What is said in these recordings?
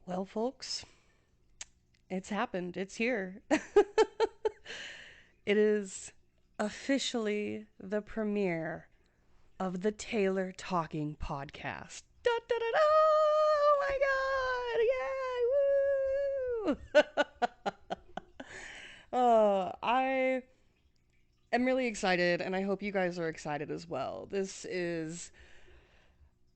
Well, folks, it's happened. It's here. It is officially the premiere of the Taylor Talking podcast. Da, da, da, da! Oh my god! Yeah! Woo! I am really excited, and I hope you guys are excited as well. This is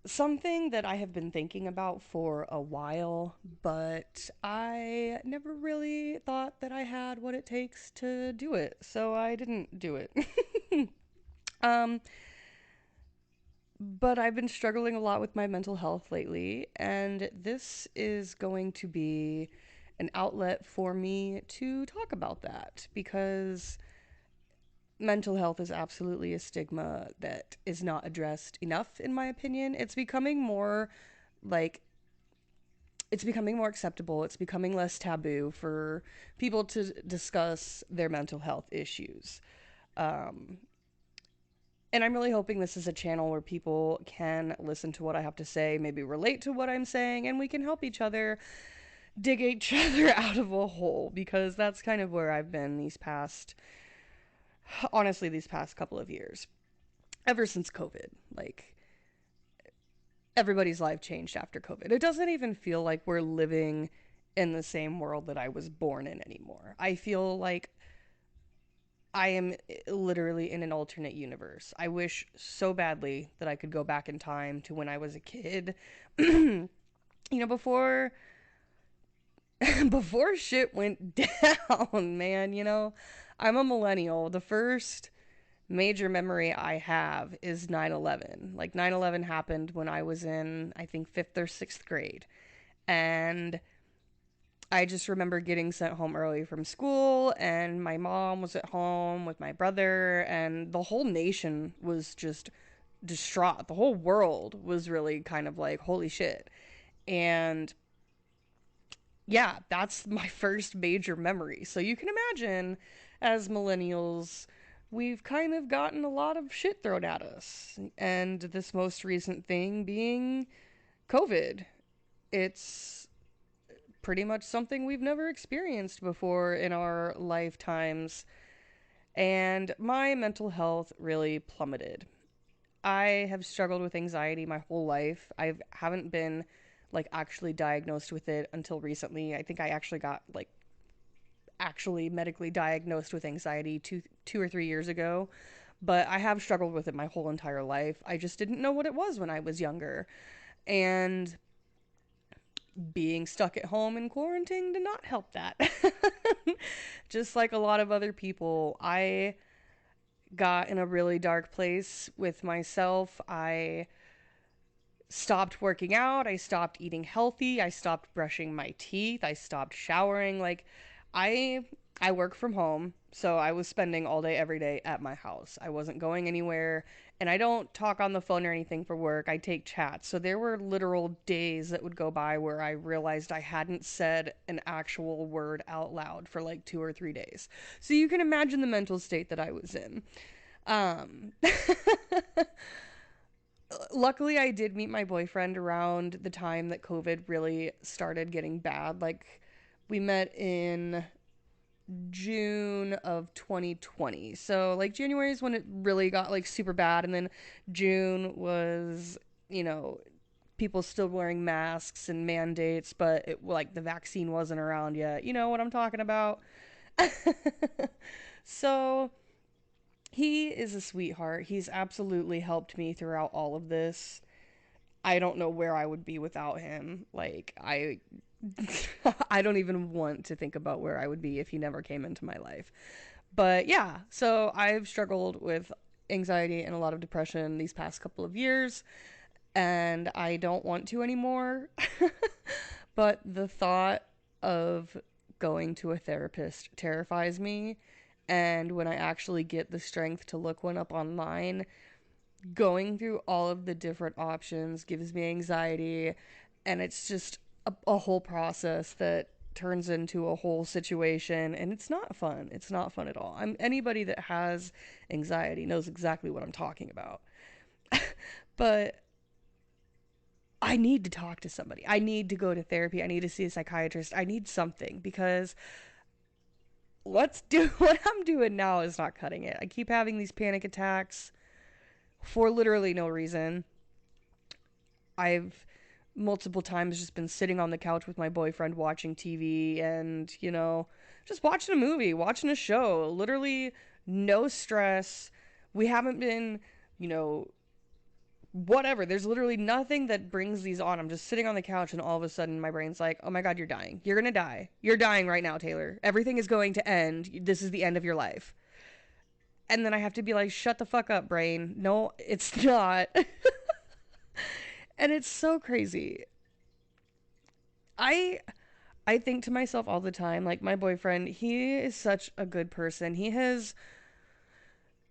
something that I have been thinking about for a while, but I never really thought that I had what it takes to do it, so I didn't do it. um, but I've been struggling a lot with my mental health lately, and this is going to be an outlet for me to talk about that because mental health is absolutely a stigma that is not addressed enough, in my opinion. Like it's becoming more acceptable. It's becoming less taboo for people to discuss their mental health issues. Um, and I'm really hoping this is a channel where people can listen to what I have to say, maybe relate to what I'm saying, and we can help each other dig each other out of a hole because that's kind of where I've been honestly, these past couple of years. Ever since COVID. Like, everybody's life changed after COVID. It doesn't even feel like we're living in the same world that I was born in anymore. I feel like I am literally in an alternate universe. I wish so badly that I could go back in time to when I was a kid. Before before shit went down, man, I'm a millennial. The first major memory I have is 9/11. Like 9/11 happened when I was in I think 5th or 6th grade. And I just remember getting sent home early from school, and my mom was at home with my brother, and the whole nation was just distraught. The whole world was really kind of like, holy shit. And yeah, that's my first major memory. So you can imagine, as millennials, we've kind of gotten a lot of shit thrown at us. And this most recent thing being COVID. It's pretty much something we've never experienced before in our lifetimes. And my mental health really plummeted. I have struggled with anxiety my whole life. I haven't been like actually diagnosed with it until recently. I think I actually got like actually medically diagnosed with anxiety 2 or 3 years ago, but I have struggled with it my whole entire life. I just didn't know what it was when I was younger. And being stuck at home in quarantine did not help that. Just like a lot of other people, I got in a really dark place with myself. I stopped working out. I stopped eating healthy. I stopped brushing my teeth. I stopped showering. Like, I I work from home, so I was spending all day every day at my house. I wasn't going anywhere, and I don't talk on the phone or anything for work. I take chats. So there were literal days that would go by where I realized I hadn't said an actual word out loud for like 2 or 3 days. So you can imagine the mental state that I was in. Um Luckily I did meet my boyfriend around the time that COVID really started getting bad. Like, we met in June of 2020. So like January is when it really got like super bad, and then June was, you know, people still wearing masks and mandates, but like the vaccine wasn't around yet. You know what I'm talking about? So he is a sweetheart. He's absolutely helped me throughout all of this. I don't know where I would be without him. Like, I don't even want to think about where I would be if he never came into my life. But yeah, so I've struggled with anxiety and a lot of depression these past couple of years, and I don't want to anymore. But the thought of going to a therapist terrifies me. And when I actually get the strength to look one up online, going through all of the different options gives me anxiety, and it's just a whole process that turns into a whole situation, and it's not fun. It's not fun at all. Anybody that has anxiety knows exactly what I'm talking about. But I need to talk to somebody. I need to go to therapy. I need to see a psychiatrist. I need something because let's do what I'm doing now is not cutting it. I keep having these panic attacks for literally no reason. I've multiple times just been sitting on the couch with my boyfriend watching TV and, just watching a movie, watching a show. Literally no stress. We haven't been, you know, whatever. There's literally nothing that brings these on. I'm just sitting on the couch and all of a sudden my brain's like, oh my God, you're dying. You're going to die. You're dying right now, Taylor. Everything is going to end. This is the end of your life. And then I have to be like, shut the fuck up, brain. No, it's not. And it's so crazy. I I think to myself all the time, like my boyfriend, he is such a good person. He has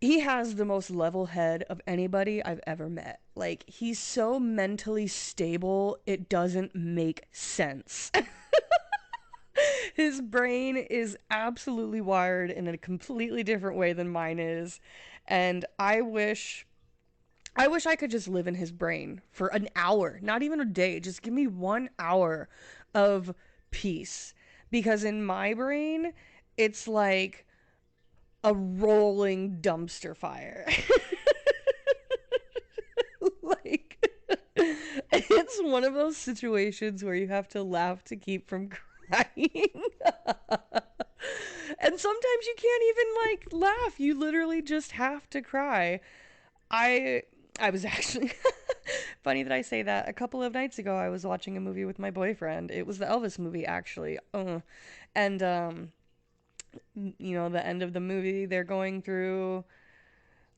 the most level head of anybody I've ever met. Like he's so mentally stable, it doesn't make sense. His brain is absolutely wired in a completely different way than mine is, and I wish I could just live in his brain for an hour, not even a day. Just give me 1 hour of peace. Because in my brain, it's like a rolling dumpster fire. Like, it's one of those situations where you have to laugh to keep from crying. And sometimes you can't even like laugh. You literally just have to cry. I I was actually funny that I say that. A couple of nights ago, I was watching a movie with my boyfriend. It was the Elvis movie, actually. And the end of the movie, they're going through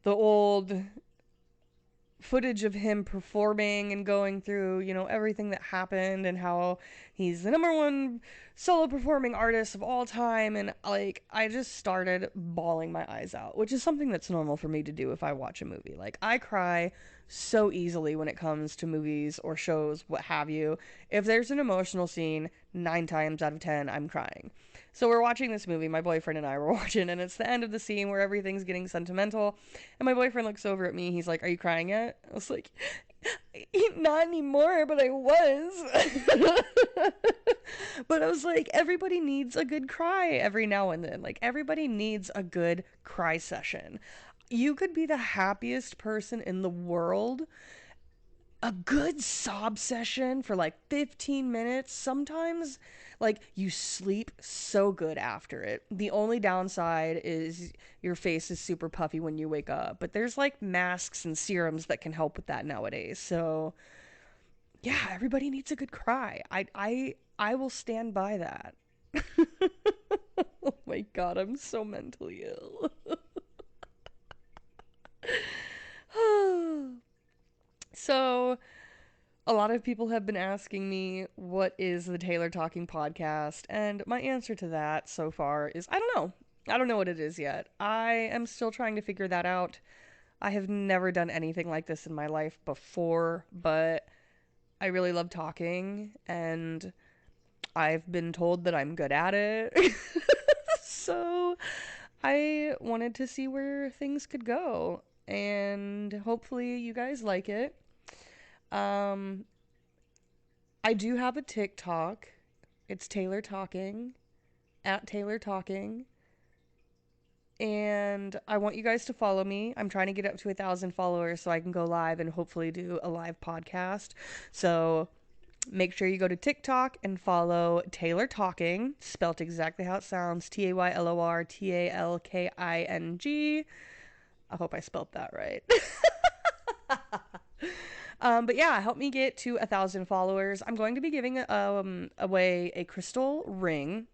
the old footage of him performing and going through, everything that happened and how he's the number one solo performing artist of all time. And like, I just started bawling my eyes out, which is something that's normal for me to do if I watch a movie. Like, I cry so easily when it comes to movies or shows, what have you. If there's an emotional scene, 9 times out of 10, I'm crying. So we're watching this movie, my boyfriend and I were watching, and it's the end of the scene where everything's getting sentimental. And my boyfriend looks over at me. He's like, "Are you crying yet?" I was like, "Not anymore, but I was." But I was like, everybody needs a good cry every now and then. Like, everybody needs a good cry session. You could be the happiest person in the world, a good sob session for like 15 minutes. Sometimes, like, you sleep so good after it. The only downside is your face is super puffy when you wake up. But there's like masks and serums that can help with that nowadays. So, yeah, everybody needs a good cry. I will stand by that. Oh my God, I'm so mentally ill. So, a lot of people have been asking me, what is the Taylor Talking podcast? And my answer to that so far is, I don't know. I don't know what it is yet. I am still trying to figure that out. I have never done anything like this in my life before, but I really love talking, and I've been told that I'm good at it. So I wanted to see where things could go, and hopefully you guys like it. Um, I do have a TikTok. It's Taylor Talking, at Taylor Talking. And I want you guys to follow me. I'm trying to get up to 1,000 followers so I can go live and hopefully do a live podcast. So make sure you go to TikTok and follow Taylor Talking, spelt exactly how it sounds, TaylorTalking. I hope I spelled that right. But yeah, help me get to 1,000 followers. I'm going to be giving away a crystal ring.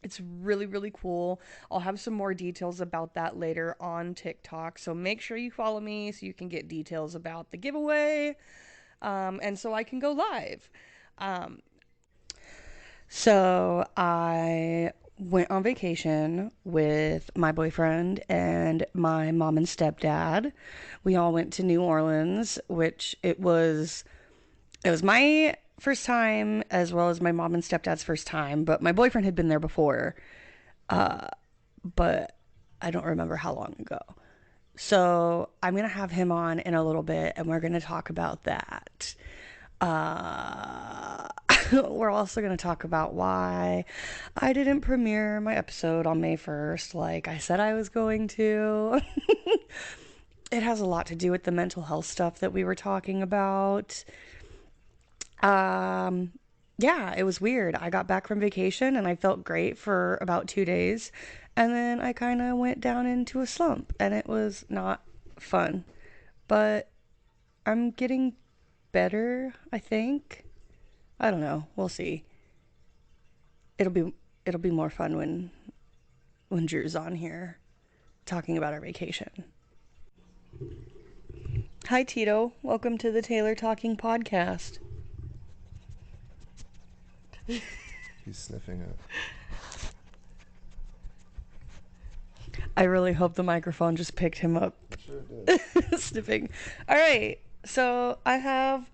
It's really, really cool. I'll have some more details about that later on TikTok. So make sure you follow me so you can get details about the giveaway, and so I can go live. Um, so I went on vacation with my boyfriend and my mom and stepdad. We all went to New Orleans, which it was my first time as well as my mom and stepdad's first time, but my boyfriend had been there before, but I don't remember how long ago. So I'm going to have him on in a little bit and we're going to talk about that. Uh, we're also going to talk about why I didn't premiere my episode on May 1st like I said I was going to. It has a lot to do with the mental health stuff that we were talking about. Um, yeah, it was weird. I got back from vacation and I felt great for about 2 days. And then I kind of went down into a slump and it was not fun. But I'm getting better, I think. I don't know. We'll see. It'll be it'll be more fun when Drew's on here talking about our vacation. Hi Tito, welcome to the Taylor Talking Podcast. He's sniffing it. I really hope the microphone just picked him up. It sure did. Sniffing. All right, so I have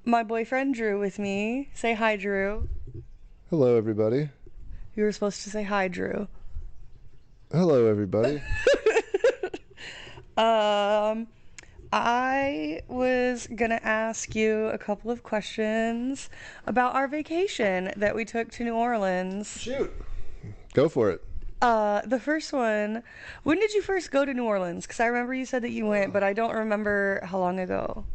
my boyfriend Drew with me. Say hi, Drew. Hello, everybody. You were supposed to say hi, Drew. Hello, everybody. I was gonna ask you a couple of questions about our vacation that we took to New Orleans. Shoot. Go for it. The first one, when did you first go to New Orleans? Because I remember you said that you went, but I don't remember how long ago.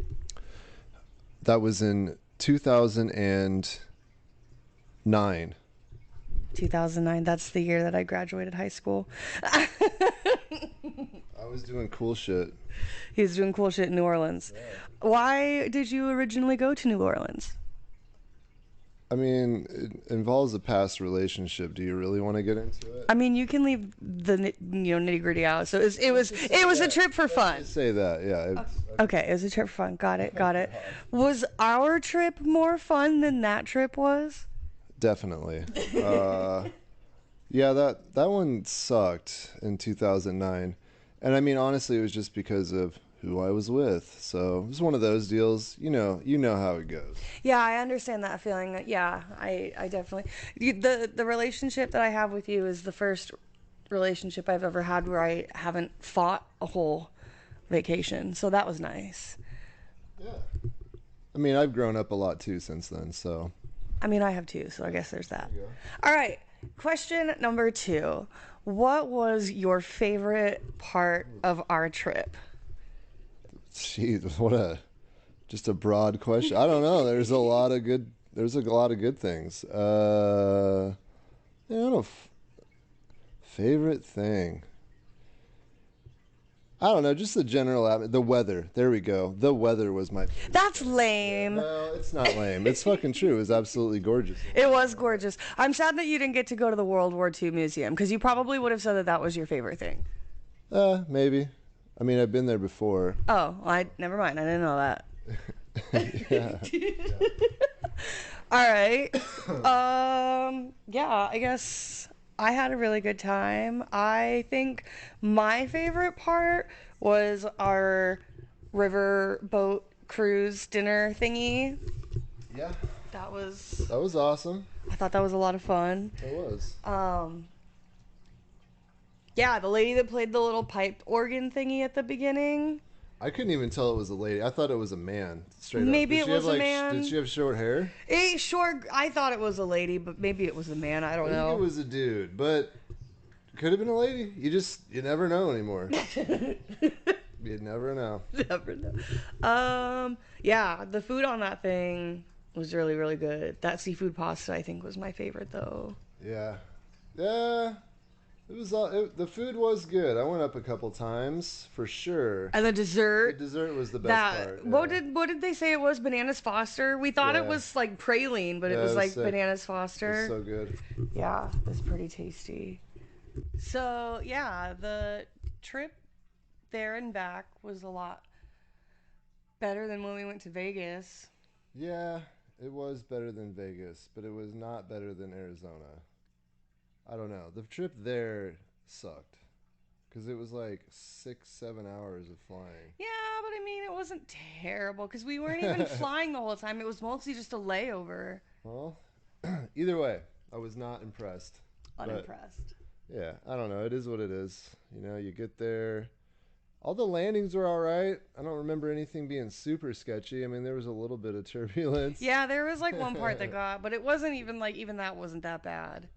That was in 2009. 2009, that's the year that I graduated high school. I was doing cool shit. He was doing cool shit in New Orleans. Yeah. Why did you originally go to New Orleans? I mean, it involves a past relationship. Do you really want to get into it? I mean, you can leave the nitty gritty out. So it was a trip for fun. Just say that, yeah. Okay, it was a trip for fun. Got it. Was our trip more fun than that trip was? Definitely. Yeah, that one sucked in 2009. And I mean, honestly, it was just because of who I was with. So it was one of those deals. You know how it goes. Yeah, I understand that feeling. Yeah, I definitely. The relationship that I have with you is the first relationship I've ever had where I haven't fought a whole vacation. So that was nice. Yeah. I mean, I've grown up a lot too since then, so. I mean, I have too, so I guess there's that. There you go. All right, question number 2. What was your favorite part of our trip? Jeez, just a broad question. I don't know. There's a lot of good things. I don't know. Favorite thing. I don't know, just the general the weather. There we go. The weather was my favorite. That's lame. No, it's not lame. It's fucking true. It was absolutely gorgeous. It was gorgeous. I'm sad that you didn't get to go to the World War II Museum because you probably would have said that was your favorite thing. Maybe. I mean, I've been there before. Oh, never mind. I didn't know that. Yeah. All right. Yeah, I guess I had a really good time. I think my favorite part was our river boat cruise dinner thingy. Yeah. That was awesome. I thought that was a lot of fun. It was. Yeah, the lady that played the little piped organ thingy at the beginning. I couldn't even tell it was a lady. I thought it was a man. Straight up. Maybe it was a man. Did she have short hair? I thought it was a lady, but maybe it was a man. I don't know. I think it was a dude, but could have been a lady. You never know anymore. You never know. Never know. Yeah, the food on that thing was really, really good. That seafood pasta, I think, was my favorite, though. Yeah. Yeah. The food was good. I went up a couple times for sure. And the dessert. The dessert was the best part. Yeah. What did they say it was? Bananas Foster. We thought it was like praline, but it was like sick. Bananas Foster. It was so good. Yeah, it was pretty tasty. So yeah, the trip there and back was a lot better than when we went to Vegas. Yeah, it was better than Vegas, but it was not better than Arizona. I don't know. The trip there sucked because it was like 6-7 hours of flying. Yeah, but I mean, it wasn't terrible because we weren't even flying the whole time. It was mostly just a layover. Well, either way, I was not impressed. Unimpressed. Yeah, I don't know. It is what it is. You know, you get there. All the landings were all right. I don't remember anything being super sketchy. I mean, there was a little bit of turbulence. Yeah, there was like one part that got, but it wasn't even like even that wasn't that bad.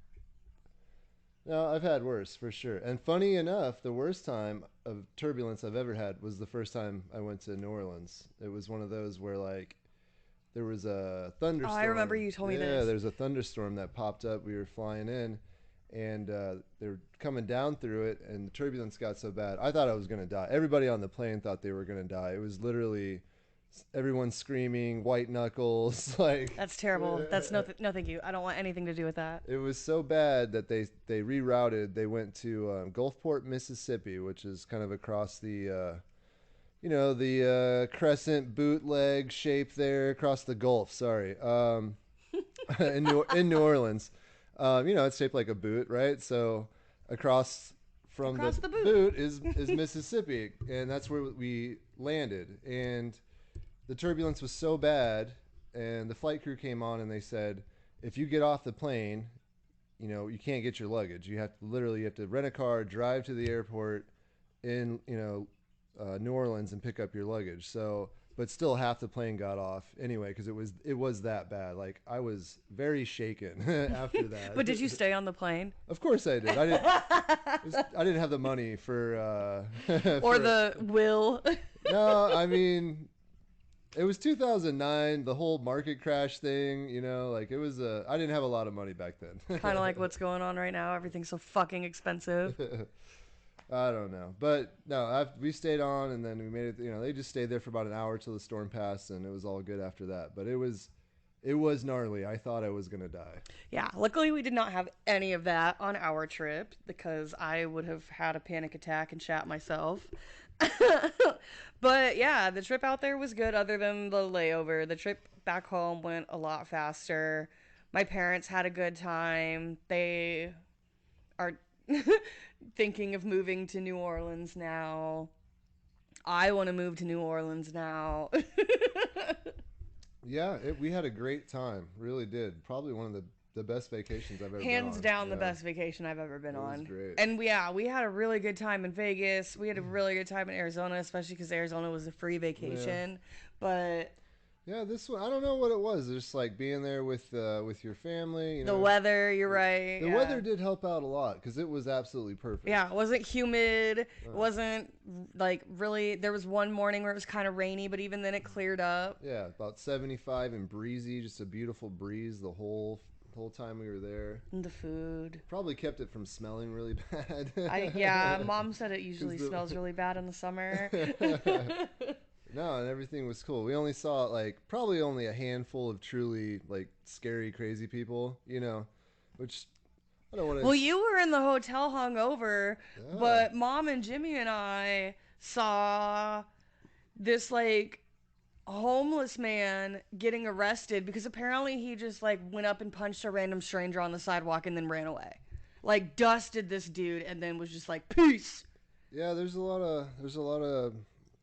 No, I've had worse for sure. And funny enough, the worst time of turbulence I've ever had was the first time I went to New Orleans. It was one of those where like there was a Oh, I remember thunderstorm. you told me Yeah, this. there's a thunderstorm that popped up. We were flying in, and they were coming down through it, and the turbulence got so bad. I thought I was gonna die. Everybody on the plane thought they were gonna die. It was literally everyone screaming, white knuckles, like. That's terrible. That's no, thank you. I don't want anything to do with that. It was so bad that they rerouted. They went to Gulfport, Mississippi, which is kind of across the the crescent bootleg shape there across the Gulf. Sorry, in New Orleans. It's shaped like a boot, right? So across from Across the boot. boot is Mississippi, and that's where we landed. And the turbulence was so bad, and the flight crew came on and they said, if you get off the plane, you can't get your luggage. You have to rent a car, drive to the airport in New Orleans and pick up your luggage. So, but still, half the plane got off anyway because it was that bad. Like I was very shaken after that. But did you stay on the plane? Of course I did. I didn't have the money for Or the will? no. I mean, it was 2009, the whole market crash thing, like it was I didn't have a lot of money back then. Kind of like what's going on right now. Everything's so fucking expensive. I don't know. But no, we stayed on and then we made it, they just stayed there for about an hour till the storm passed and it was all good after that. But it was gnarly. I thought I was going to die. Yeah, luckily we did not have any of that on our trip because I would have had a panic attack and shat myself. But yeah, the trip out there was good other than the layover. The trip back home went a lot faster. My parents had a good time. They are thinking of moving to New Orleans now. I want to move to New Orleans now. Yeah, we had a great time. Really did. Probably one of the best vacations I've ever been on. Hands down the Yeah. best vacation I've ever been It was on. great. And we had a really good time in Vegas. We had a really good time in Arizona, especially because Arizona was a free vacation. But Yeah, this one, I don't know what it was. Just like being there with your family. the weather, you're right. The Yeah. weather did help out a lot because it was absolutely perfect. Yeah, it wasn't humid. It wasn't like really. There was one morning where it was kind of rainy, but even then it cleared up. Yeah, about 75 and breezy, just a beautiful breeze the whole time we were there. And the food. Probably kept it from smelling really bad. Yeah, Mom said it usually 'Cause the- smells really bad in the summer. No, and everything was cool. We only saw like probably only a handful of truly like scary, crazy people, which I don't want to. Well, you were in the hotel hungover, Yeah. but Mom and Jimmy and I saw this like homeless man getting arrested because apparently he just like went up and punched a random stranger on the sidewalk and then ran away. Like dusted this dude and then was just like peace. Yeah, there's a lot of.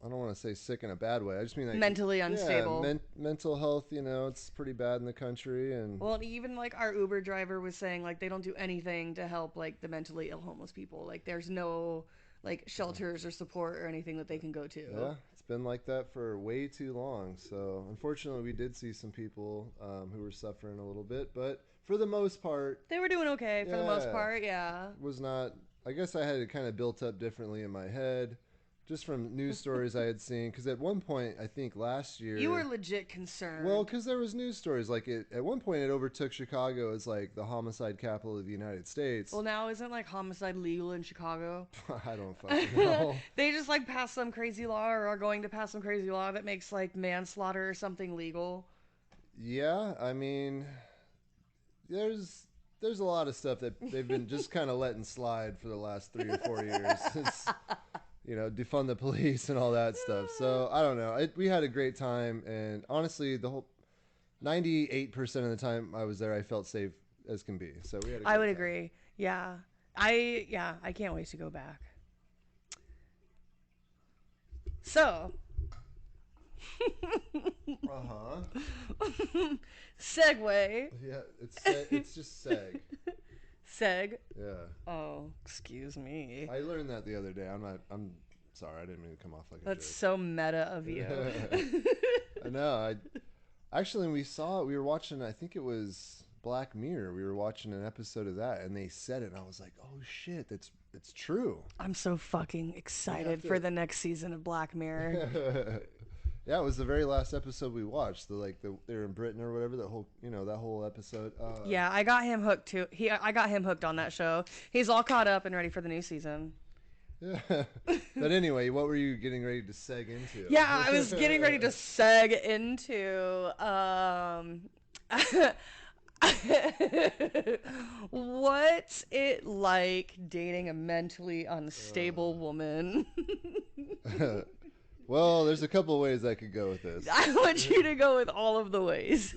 I don't want to say sick in a bad way. I just mean like Mentally unstable. Yeah, mental health. It's pretty bad in the country, and Well, and even like our Uber driver was saying like they don't do anything to help like the mentally ill homeless people. Like there's no like shelters or support or anything that they can go to. yeah, it's been like that for way too long. So unfortunately, we did see some people who were suffering a little bit, but for the most part, They were doing okay for the most Yeah. part, yeah. was not. I guess I had it kind of built up differently in my head, just from news stories I had seen. Because at one point, I think last year, You were legit concerned. well, because there was news stories like at one point it overtook Chicago as like the homicide capital of the United States. Well, now isn't like homicide legal in Chicago? I don't fucking know. They just like passed some crazy law or are going to pass some crazy law that makes like manslaughter or something legal. Yeah, I mean, there's a lot of stuff that they've been just kind of letting slide for the last 3 or 4 years. It's, defund the police and all that stuff. So I don't know. We had a great time, and honestly, the whole 98% of the time I was there, I felt safe as can be. So we had. I would agree. Yeah. I can't wait to go back. So, Uh huh. segue. Yeah, it's just seg. Seg. Yeah. Oh, excuse me. I learned that the other day. I'm Sorry, I didn't mean to come off like a That's jerk. so meta of you. I know. Actually, we saw it. We were watching. I think it was Black Mirror. We were watching an episode of that, and they said it, and I was like, "Oh shit, it's true." I'm so fucking excited for the next season of Black Mirror. Yeah, it was the very last episode we watched. They're in Britain or whatever. That whole episode. Yeah, I got him hooked too. I got him hooked on that show. He's all caught up and ready for the new seaon. Yeah. But anyway, what were you getting ready to seg into? Yeah, I was getting ready to seg into what's it like dating a mentally unstable woman? Well, there's a couple ways I could go with this. I want you to go with all of the ways.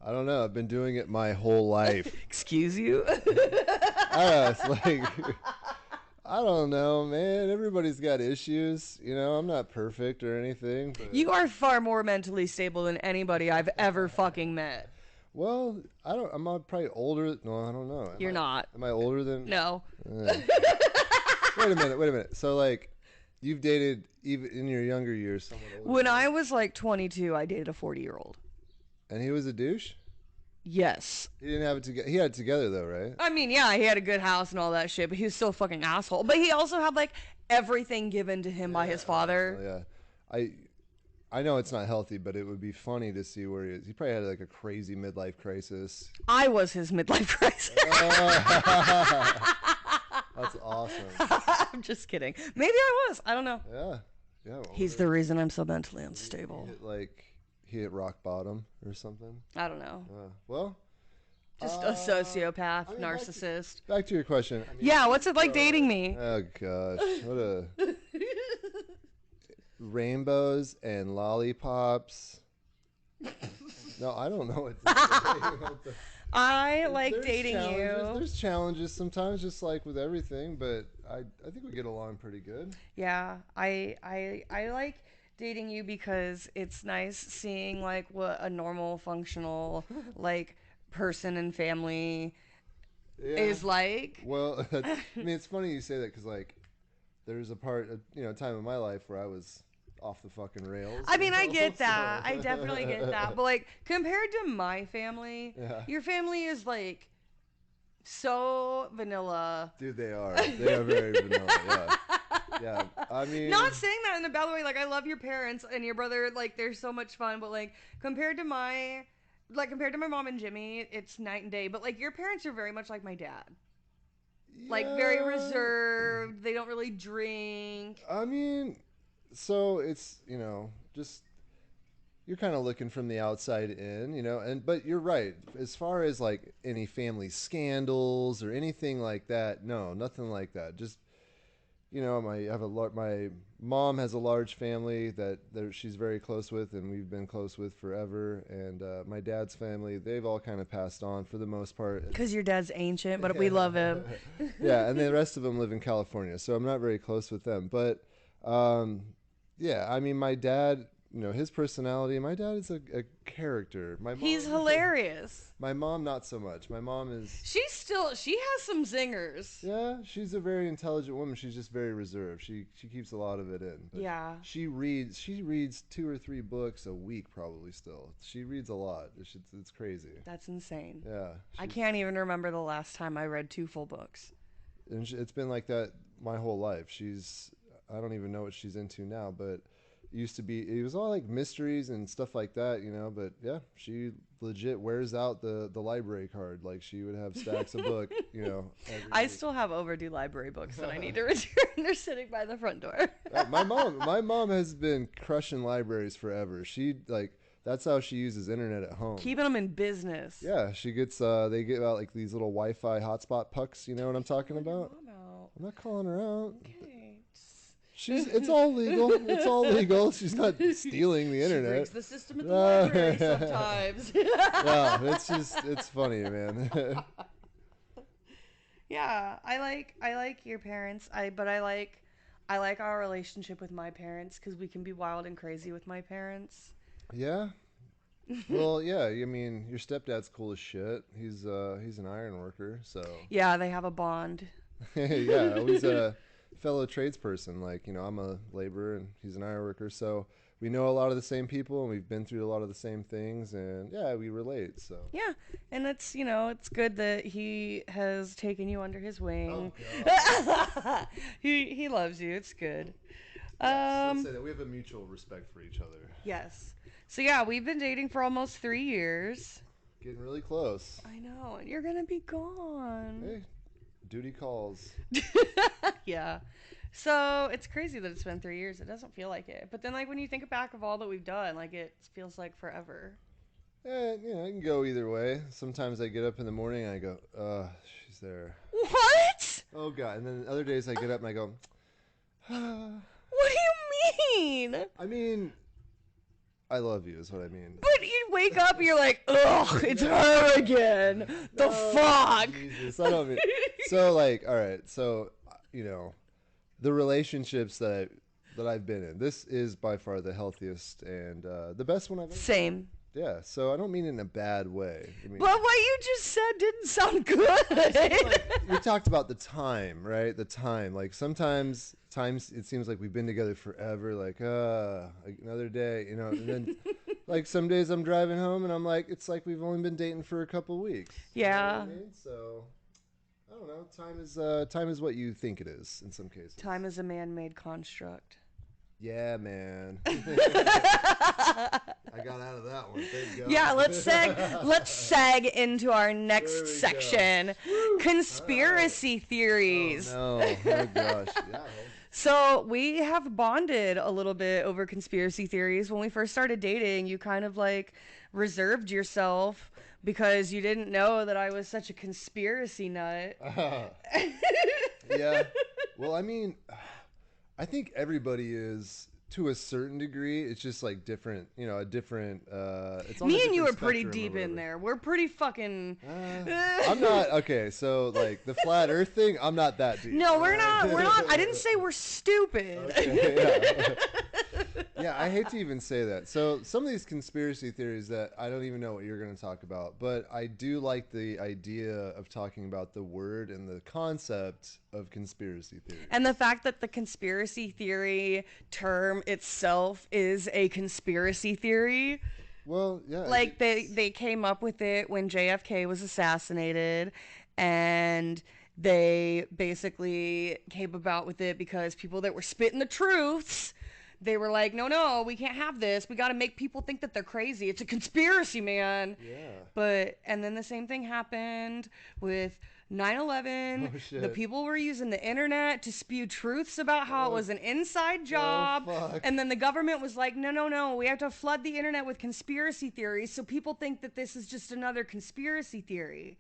I don't know. I've been doing it my whole life. Excuse you? It's like, I don't know, man. Everybody's got issues. I'm not perfect or anything. But, You are far more mentally stable than anybody I've ever fucking met. well, I'm probably older. No, I don't know. You're not. Am I older than? No. Wait a minute. So, like, you've dated, even in your younger years, someone older When than I was like 22, I dated a 40-year-old. you? And he was a douche? Yes. He didn't have it together. He had it together, though, right? I mean, yeah, he had a good house and all that shit, but he was still a fucking asshole. But he also had like everything given to him by his father. Yeah. I know it's not healthy, but it would be funny to see where he is. He probably had like a crazy midlife crisis. I was his midlife crisis. That's awesome. I'm just kidding. Maybe I was. I don't know. Yeah. Yeah. Well, He's the reason I'm so mentally unstable. He hit rock bottom or something. I don't know. Well, Just a sociopath, I mean, narcissist. back to your question. I mean, Yeah, what's it like dating me? Oh gosh, what a rainbows and lollipops. No, I don't know what to say. I like There's dating challenges. you. There's challenges sometimes, just like with everything, but I think we get along pretty good. Yeah, I like dating you because it's nice seeing like what a normal functional like person and family Yeah. is like. Well, I mean, it's funny you say that because like there's a time in my life where I was off the fucking rails. I mean, I get So- that. I definitely get that. But like compared to my family, Yeah. your family is like so vanilla. Dude, they are. They are very vanilla. Yeah. Yeah. I mean, Not saying that in a bad way. Like I love your parents and your brother. Like they're so much fun. But like compared to my mom and Jimmy, it's night and day. But like your parents are very much like my dad. Like very yeah. reserved. They don't really drink. I mean, so it's just you're kind of looking from the outside in, but you're right. As far as like any family scandals or anything like that, no, nothing like that. Just my mom has a large family that she's very close with, and we've been close with forever. And my dad's family, they've all kind of passed on for the most part. Because your dad's ancient, but we love him. Yeah, and the rest of them live in California, so I'm not very close with them. But yeah, I mean, my dad, his personality. My dad is a character. He's hilarious. My mom, not so much. My mom is. She has some zingers. Yeah, she's a very intelligent woman. She's just very reserved. She keeps a lot of it in. But Yeah. She reads 2 or 3 books a week, probably still. She reads a lot. It's crazy. That's insane. Yeah. I can't even remember the last time I read 2 full books. And it's been like that my whole life. I don't even know what she's into now, but it was all like mysteries and stuff like that, but yeah, she legit wears out the library card. Like she would have stacks of book, every I week. still have overdue library books that I need to return. They're sitting by the front door. My mom has been crushing libraries forever. That's how she uses internet at home. Keeping them in business. Yeah, she gets they get out like these little Wi-Fi hotspot pucks, you know what I'm talking about? I'm not calling her out. Okay. It's all legal. It's all legal. She's not stealing the internet. She breaks the system at the library sometimes. Yeah, it's funny, man. Yeah, I like your parents. I like our relationship with my parents because we can be wild and crazy with my parents. Yeah. Well, yeah. I mean, your stepdad's cool as shit. He's an iron worker, so. Yeah, they have a bond. Yeah, fellow tradesperson. Like, I'm a laborer and he's an iron worker, so we know a lot of the same people and we've been through a lot of the same things, and yeah, we relate. So Yeah, and it's good that he has taken you under his wing. He loves you. It's good. Let's say that we have a mutual respect for each other. Yes. So yeah, we've been dating for almost 3 years. Getting really close. I know, and you're gonna be gone. Hey, duty calls. Yeah. So it's crazy that it's been 3 years. It doesn't feel like it. But then, like, when you think back of all that we've done, like, it feels like forever. It can go either way. Sometimes I get up in the morning and I go, she's there. What? Oh, God. And then other days I get up and I go, What do you mean? I mean, I love you is what I mean. But you wake up and you're like, ugh, it's her again. The fuck? Jesus, I don't mean. So, like, all right. So, the relationships that I've been in, this is by far the healthiest and the best one I've ever. Same. Yeah, so I don't mean in a bad way. I mean, But what you just said didn't sound good. we talked about the time, right? The time. Like sometimes it seems like we've been together forever. Like another day, And then, like some days I'm driving home and I'm like, it's like we've only been dating for a couple weeks. Yeah. You know what I mean? So I don't know. Time is what you think it is in some cases. Time is a man-made construct. Yeah, man. I got out of that one. Thank God. Yeah, let's seg into our next section. Conspiracy theories. Oh, no. Oh, gosh. Yeah. So we have bonded a little bit over conspiracy theories. When we first started dating, you kind of like reserved yourself because you didn't know that I was such a conspiracy nut. Yeah. Well, I mean, I think everybody is to a certain degree. It's just like different, a different. It's on Me and you are pretty deep in there. We're pretty fucking. I'm not okay. So like the flat Earth thing, I'm not that deep. No, we're not. We're not. I didn't say we're stupid. Okay, yeah, I hate to even say that. So some of these conspiracy theories that I don't even know what you're going to talk about, but I do like the idea of talking about the word and the concept of conspiracy theory. And the fact that the conspiracy theory term itself is a conspiracy theory. Well, yeah. Like they came up with it when JFK was assassinated, and they basically came about with it because people that were spitting the truths, they were like, no, we can't have this. We got to make people think that they're crazy. It's a conspiracy, man. Yeah. And then the same thing happened with 9/11. Oh, shit. The people were using the internet to spew truths about how it was an inside job. fuck. And then the government was like, no, we have to flood the internet with conspiracy theories so people think that this is just another conspiracy theory.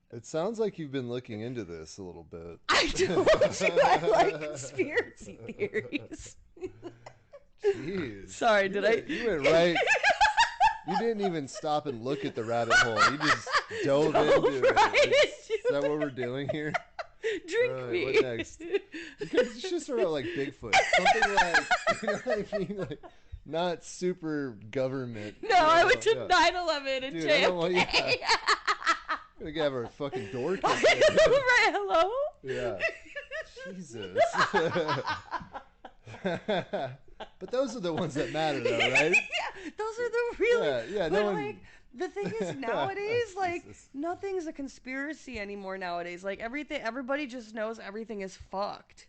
It sounds like you've been looking into this a little bit. I told you I like conspiracy theories. Jeez. Sorry, You went right. You didn't even stop and look at the rabbit hole. You just dove into it. Is that what we're doing here? Drink me. What next? You should start out like Bigfoot. Something like, you know what I mean? Like, not super government. No, I went to 9/11 and Dude, I don't want you. JFK. I'm gonna have our fucking door kicked I in. know, right? Hello? Yeah. Jesus. But those are the ones that matter, though, right? Yeah, those are the really. Yeah. But No one. like, the thing is, nowadays, like, Jesus. nothing's a conspiracy anymore. Nowadays, like everybody just knows everything is fucked.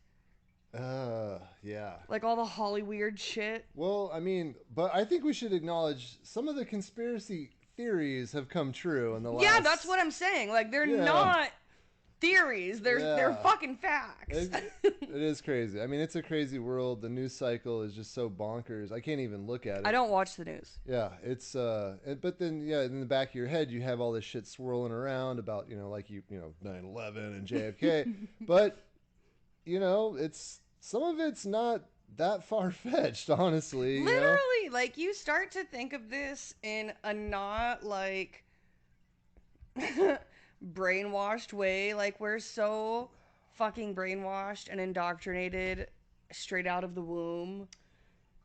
Yeah. Like all the Hollyweird shit. Well, I mean, but I think we should acknowledge some of the conspiracy theories have come true in the last. Yeah, that's what I'm saying. Like they're not theories. They're fucking facts. It is crazy. I mean, it's a crazy world. The news cycle is just so bonkers. I can't even look at it. I don't watch the news. Yeah, it's but then in the back of your head you have all this shit swirling around about, like 9/11 and JFK. But it's some of it's not that far-fetched, honestly. Literally, like you start to think of this in a not like brainwashed way. Like we're so fucking brainwashed and indoctrinated straight out of the womb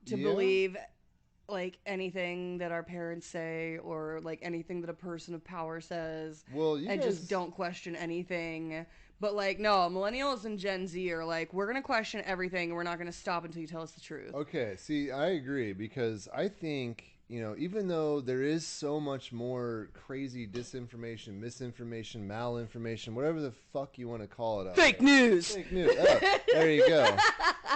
to believe like anything that our parents say or like anything that a person of power says, Well, you and just guys. don't question anything. But like, no, millennials and Gen Z are like, we're gonna question everything and we're not gonna stop until you tell us the truth. Okay, see, I agree because I think, even though there is so much more crazy disinformation, misinformation, malinformation, whatever the fuck you want to call it out Fake there. news. Fake news. Oh, there you go.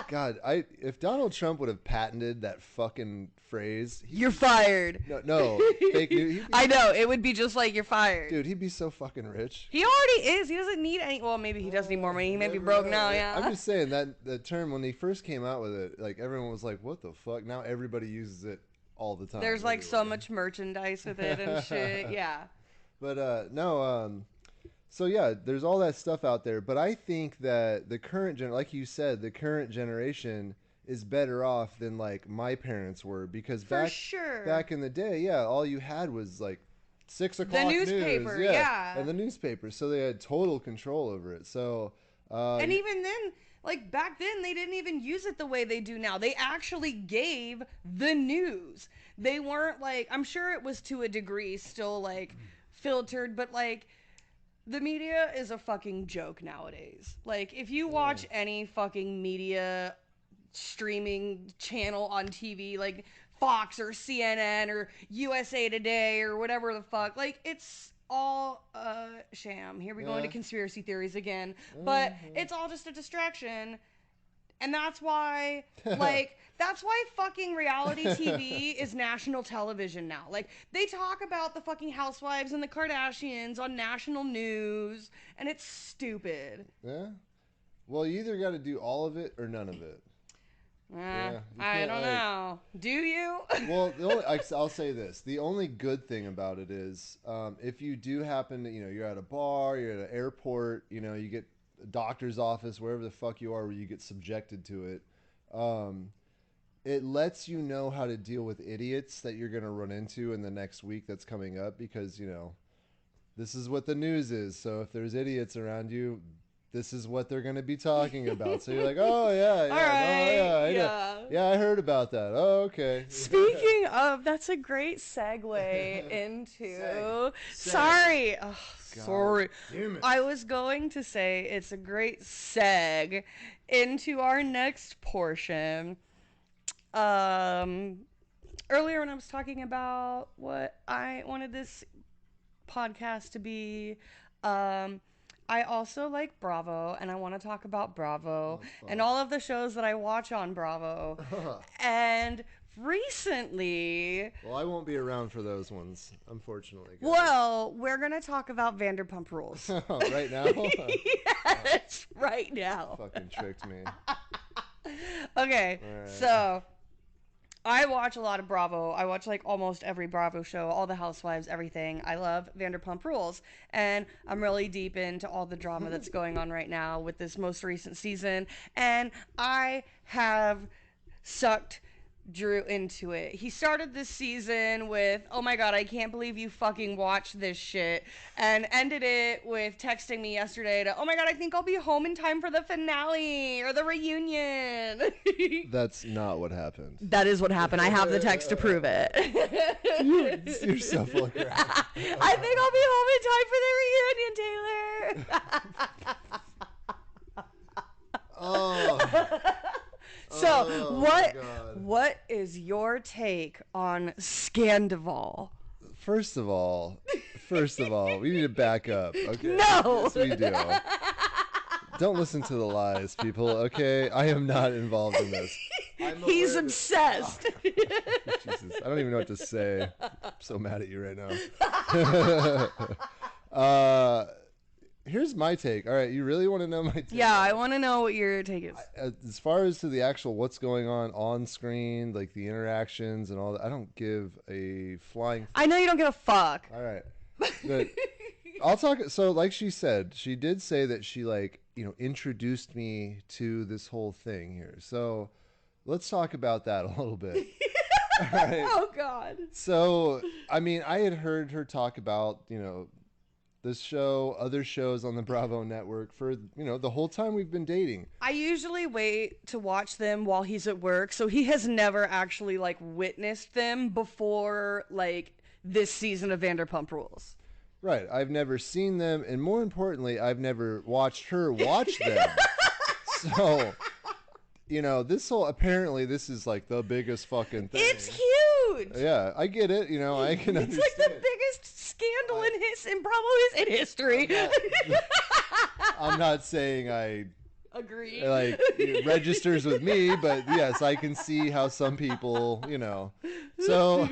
God, if Donald Trump would have patented that fucking phrase, You're fired. no, fake news. I know, it would be just like you're fired. Dude, he'd be so fucking rich. He already is. He doesn't need any. Well, maybe he does need more money. He may be broke now. Yeah. I'm just saying that the term when he first came out with it, like everyone was like, "What the fuck?" Now everybody uses it all the time. There's like so everywhere. much merchandise with it and shit. Yeah. But no. So yeah, there's all that stuff out there. But I think that the current like you said, the current generation is better off than like my parents were because For sure. back in the day, yeah, all you had was like 6 o'clock newspaper, news, yeah. and the newspaper, so they had total control over it. So, And even then, like back then, they didn't even use it the way they do now. They actually gave the news. They weren't like, I'm sure it was to a degree still like filtered, but like the media is a fucking joke nowadays. Like if you watch any fucking media streaming channel on TV, like Fox or CNN or USA Today or whatever the fuck, like it's all a sham. Here we go into Yeah. conspiracy theories again, but it's all just a distraction. And that's why, like, that's why fucking reality TV is national television now. Like, they talk about the fucking housewives and the Kardashians on national news, and it's stupid. yeah. Well, you either got to do all of it or none of it. Yeah, you I can't, don't like- know. Do you? Well, I'll say this: the only good thing about it is, if you do happen to, you're at a bar, you're at an airport, you get a doctor's office, wherever the fuck you are, where you get subjected to it. It lets you know how to deal with idiots that you're going to run into in the next week that's coming up because this is what the news is. So if there's idiots around you, this is what they're going to be talking about. So you're like, oh yeah, yeah, right, I know. Yeah, I heard about that. Oh, okay. Speaking of, that's a great segue into. Seg. Sorry. Oh, sorry. damn it. I was going to say it's a great seg into our next portion. Earlier when I was talking about what I wanted this podcast to be, I also like Bravo, and I want to talk about Bravo and all of the shows that I watch on Bravo. And recently, Well, I won't be around for those ones, unfortunately. guys. well, we're going to talk about Vanderpump Rules. Right now? Yes, right now. Fucking tricked me. Okay, Alright. so I watch a lot of Bravo. I watch like almost every Bravo show, all the Housewives, everything. I love Vanderpump Rules, and I'm really deep into all the drama that's going on right now with this most recent season, and I have sucked Drew into it. He started this season with, "Oh my god, I can't believe you fucking watched this shit," and ended it with texting me yesterday to, "Oh my god, I think I'll be home in time for the finale or the reunion." That's not what happened. That is what happened. I have the text to prove it. You're so full of crap. I think I'll be home in time for the reunion, Taylor. Oh, So, Oh, my God. what is your take on Scandival? first of all, we need to back up. Okay. No. Yes, we do. Don't listen to the lies, people. Okay, I am not involved in this. He's obsessed. Jesus, I don't even know what to say. I'm so mad at you right now. Here's my take. All right, you really want to know my take? Yeah, I want to know what your take is. As far as to the actual what's going on screen, like the interactions and all that, I don't give a flying. I know you don't give a fuck. All right, but I'll talk. So, like she said, she did say that she introduced me to this whole thing here. So, let's talk about that a little bit. All right. Oh God. So, I mean, I had heard her talk about, the this show, other shows on the Bravo network for, the whole time we've been dating. I usually wait to watch them while he's at work, so he has never actually like witnessed them before like this season of Vanderpump Rules. Right. I've never seen them, and more importantly, I've never watched her watch them. So, apparently this is like the biggest fucking thing. It's huge. Yeah, I get it. I can understand. It's like the biggest scandal in probably in history. I'm not saying I agree. like it registers with me, but yes, I can see how some people, So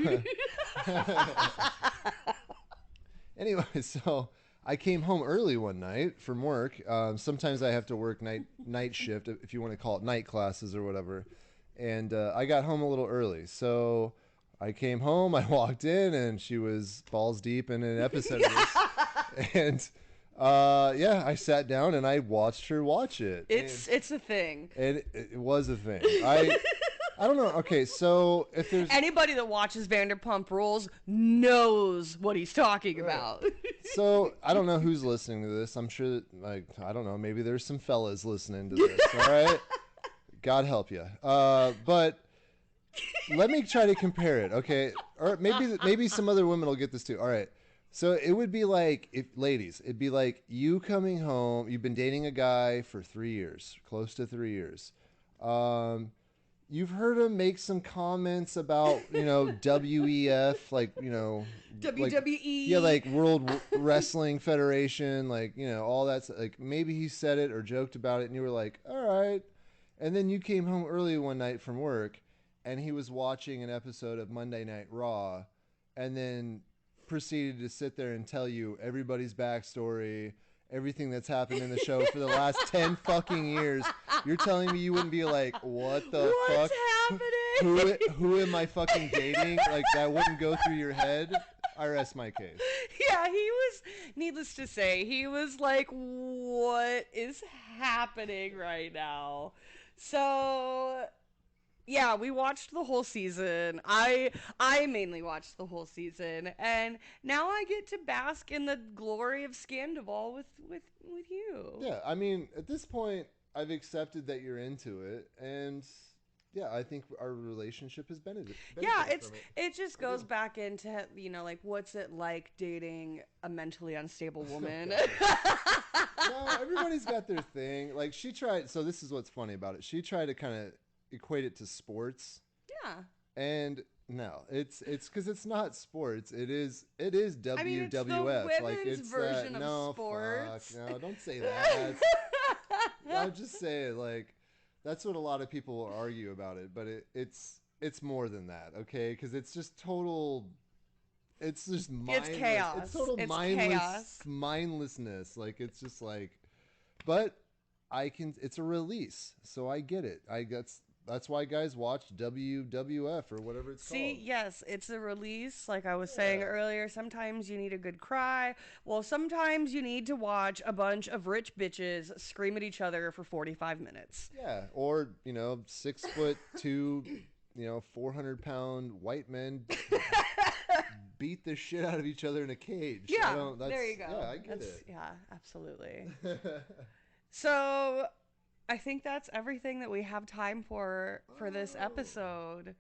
anyway, so I came home early one night from work. Sometimes I have to work night shift, if you want to call it night classes or whatever. And I got home a little early. So I came home, I walked in, and she was balls deep in an episode of this. And I sat down and I watched her watch it. It's a thing. And it was a thing. I don't know. Okay, so if there's anybody that watches Vanderpump Rules knows what he's talking about. So I don't know who's listening to this. I'm sure that, I don't know. Maybe there's some fellas listening to this. All right, God help you. But let me try to compare it. Okay, or maybe some other women will get this too. All right. So it would be like, it'd be like you coming home. You've been dating a guy for 3 years, close to 3 years. You've heard him make some comments about, WEF, like, WWE. Like World Wrestling Federation, like, all that's like, maybe he said it or joked about it and you were like, all right. And then you came home early one night from work and he was watching an episode of Monday Night Raw and then proceeded to sit there and tell you everybody's backstory, everything that's happened in the show for the last 10 fucking years. You're telling me you wouldn't be like, what's fuck? Happening? Who am I fucking dating? Like, that wouldn't go through your head? I rest my case. Yeah, he was, needless to say, he was like, what is happening right now? So yeah, we watched the whole season. I mainly watched the whole season, and now I get to bask in the glory of Scandival with you. Yeah, I mean, at this point, I've accepted that you're into it, and yeah, I think our relationship has benefited. Yeah, it just goes back into like what's it like dating a mentally unstable woman. No, everybody's got their thing. Like she tried. So this is what's funny about it. She tried to kind of equate it to sports. Yeah. And no, it's because it's not sports. It is WWF. I mean, it's the women's like it's version that. of No, sports. fuck, no, don't say that. I'm just saying, like, that's what a lot of people will argue about it. But it's more than that, okay? Because it's just total. It's just mindless. It's chaos. It's total mindlessness. Like it's just like, but it's a release, so I get it. That's why guys watch WWF or whatever it's called. See, yes, it's a release. Like I was saying earlier, sometimes you need a good cry. Well, sometimes you need to watch a bunch of rich bitches scream at each other for 45 minutes. Yeah, or 6'2", 400-pound white men beat the shit out of each other in a cage. Yeah, there you go. Yeah, I get it. Yeah, absolutely. So I think that's everything that we have time for this episode.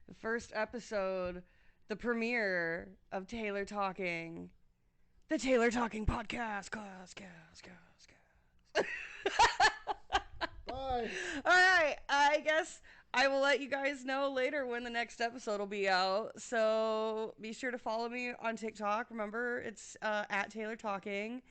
The first episode, the premiere of Taylor Talking. The Taylor Talking podcast. Cast. Bye. All right, I guess I will let you guys know later when the next episode will be out. So be sure to follow me on TikTok. Remember, it's at Taylor Talking.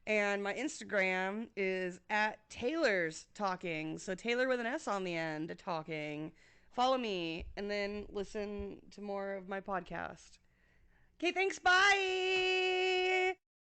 And my Instagram is at Taylor's Talking. So Taylor with an S on the end, talking. Follow me and then listen to more of my podcast. Okay, thanks. Bye.